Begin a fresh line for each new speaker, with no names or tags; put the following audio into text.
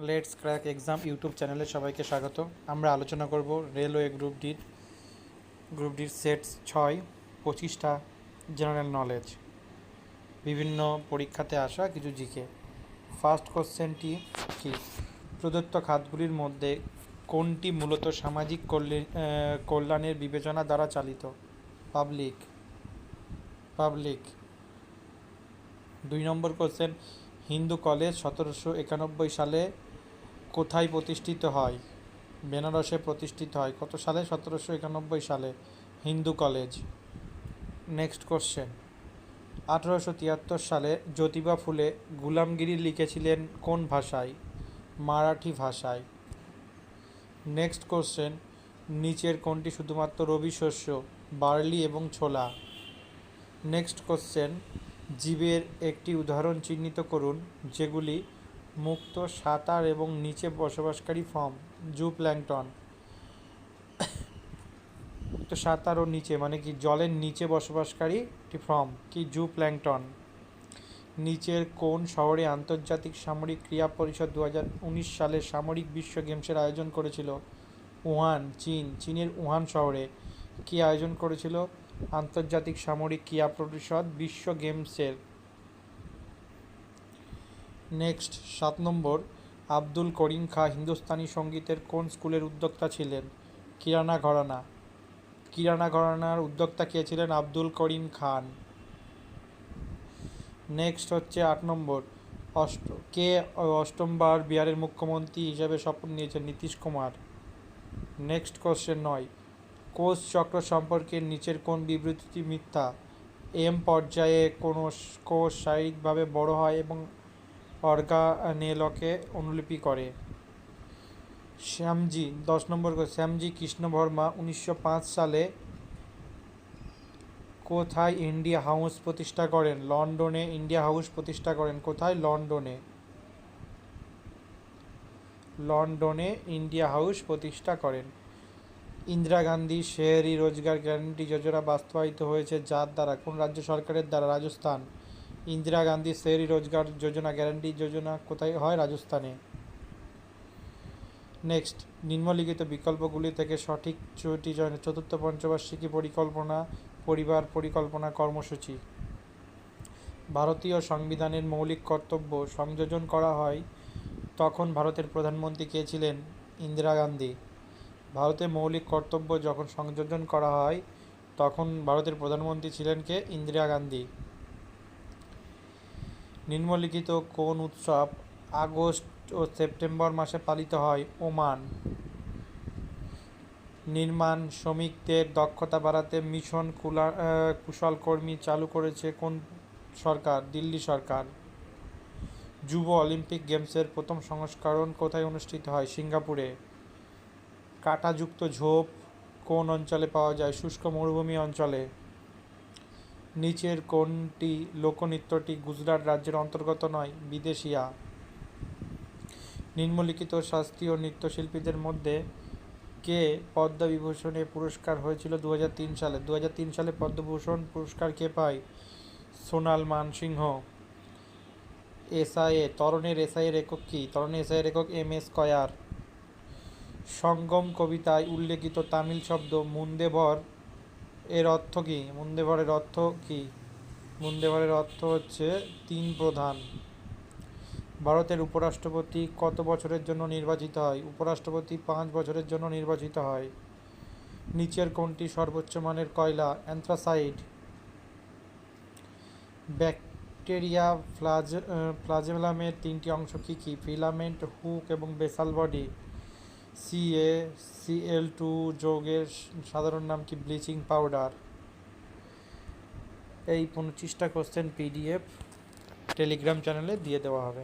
Let's crack exam YouTube চ্যানেলে সবাইকে স্বাগত। আমরা আলোচনা করব রেলওয়ে গ্রুপ ডির সেট 6 25টা জেনারেল নলেজ, বিভিন্ন পরীক্ষাতে আসা কিছু জিকে। ফার্স্ট কোশ্চেনটি কি? প্রদত্ত খাতগুলির মধ্যে কোনটি মূলত সামাজিক কল্যাণের বিবেচনা দ্বারা চালিত? পাবলিক। 2 নম্বর কোশ্চেন, হিন্দু কলেজ 1791 সালে কোথায় প্রতিষ্ঠিত হয়? বেনারসে প্রতিষ্ঠিত হয়। কত সালে? 1791 সালে হিন্দু কলেজ। নেক্সট কোশ্চেন, 1873 সালে জ্যোতিবা ফুলে গুলামগিরি লিখেছিলেন কোন ভাষায়? মারাঠি ভাষায়। নেক্সট কোশ্চেন, নিচের কোনটি শুধুমাত্র রবি শস্য? বার্লি এবং ছোলা। নেক্সট কোশ্চেন, জীবের একটি উদাহরণ চিহ্নিত করুন যেগুলি মুক্ত সাঁতার এবং নিচে বসবাসকারী ফর্ম। জুপ্ল্যাঙ্কটন। মুক্ত সাঁতার ও নিচে মানে কি? জলের নিচে বসবাসকারী একটি ফর্ম কি? জুপ্ল্যাঙ্কটন। নিচের কোন শহরে আন্তর্জাতিক সামরিক ক্রীড়া পরিষদ 2019 সালে সামরিক বিশ্ব গেমসের আয়োজন করেছিল? উহান, চীন। চীনের উহান শহরে কি আয়োজন করেছিল? আন্তর্জাতিক সামরিক ক্রীড়া পরিষদ বিশ্ব গেমসের। নেক্সট 7 নম্বর, আব্দুল করিম খাঁ হিন্দুস্তানি সঙ্গীতের কোন স্কুলের উদ্যোক্তা ছিলেন? কিরানা ঘরানার উদ্যোক্তা কে ছিলেন? আব্দুল করিম খান। নেক্সট হচ্ছে 8 নম্বর, কে অষ্টমবার বিহারের মুখ্যমন্ত্রী হিসেবে শপথ নিয়েছেন? নীতিশ কুমার। নেক্সট কোশ্চেন 9, কোষ চক্র সম্পর্কে নিচের কোন বিবৃতিটি মিথ্যা? এম পর্যায়ে কোনো কোষ শারীরিকভাবে বড় হয় এবং অর্গানেলকে অনুলিপি করে। শ্যামজি 10 নম্বর, শ্যামজি কৃষ্ণ বর্মা 1905 সালে কোথায় ইন্ডিয়া হাউস প্রতিষ্ঠা করেন? লন্ডনে ইন্ডিয়া হাউস প্রতিষ্ঠা করেন। কোথায়? লন্ডনে ইন্ডিয়া হাউস প্রতিষ্ঠা করেন। ইন্দিরা গান্ধী শেহরি রোজগার গ্যারান্টি যোজনা বাস্তবায়িত হয়েছে যার দ্বারা? কোন রাজ্য সরকারের দ্বারা? রাজস্থান। ইন্দিরা গান্ধী শেহরি রোজগার যোজনা গ্যারান্টি যোজনা কোথায় হয়? রাজস্থানে। নেক্সট, নিম্নলিখিত বিকল্পগুলি থেকে সঠিক চয়নটি চতুর্থ পঞ্চবার্ষিকী পরিকল্পনা, পরিবার পরিকল্পনা কর্মসূচি। ভারতীয় সংবিধানের মৌলিক কর্তব্য সংযোজন করা হয় তখন ভারতের প্রধানমন্ত্রী কে ছিলেন? ইন্দিরা গান্ধী। ভারতের মৌলিক কর্তব্য যখন সংযোজন করা হয় তখন ভারতের প্রধানমন্ত্রী ছিলেন কে? ইন্দিরা গান্ধী। নিম্নলিখিত কোন উৎসব আগস্ট ও সেপ্টেম্বর মাসে পালিত হয়? ওমান। নির্মাণ শ্রমিকদের দক্ষতা বাড়াতে মিশন কুশলকর্মী চালু করেছে কোন সরকার? দিল্লি সরকার। যুব অলিম্পিক গেমসের প্রথম সংস্করণ কোথায় অনুষ্ঠিত হয়? সিঙ্গাপুরে। কাঁটাযুক্ত ঝোপ কোন অঞ্চলে পাওয়া যায়? শুষ্ক মরুভূমি অঞ্চলে। নিচের কোনটি লোকনৃত্যটি গুজরাট রাজ্যের অন্তর্গত নয়? বিদেশিয়া। নিম্নলিখিত শাস্ত্রীয় নৃত্যশিল্পীদের মধ্যে কে পদ্মবিভূষণে পুরস্কার হয়েছিল 2003 সালে? 2003 সালে পদ্মভূষণ পুরস্কার কে পায়? সোনাল মানসিংহ। এসআইএ, ত্বরণের এসআইয়ের একক কি? ত্বরণের এসআইয়ের একক এম স্কয়ার। সঙ্গম কবিতায় উল্লেখিত তামিল শব্দ মুন্দেভর এর অর্থ কি? মুন্দেভরের অর্থ কি? মুন্দেভরের অর্থ হচ্ছে 3 প্রধান। ভারতের উপরাষ্ট্রপতি কত বছরের জন্য নির্বাচিত হয়? উপরাষ্ট্রপতি 5 বছরের জন্য নির্বাচিত হয়। নিচের কোনটি সর্বোচ্চ মানের কয়লা? অ্যান্থ্রাসাইট। ব্যাকটেরিয়া ফ্লাজেলামের 3টি অংশ কি কি? ফিলামেন্ট, হুক এবং বেসাল বডি। CaCl2 যৌগের সাধারণ নাম কি? Bleaching powder. এই 25টা কোশ্চেন PDF টেলিগ্রাম চ্যানেলে দিয়ে দেওয়া হবে।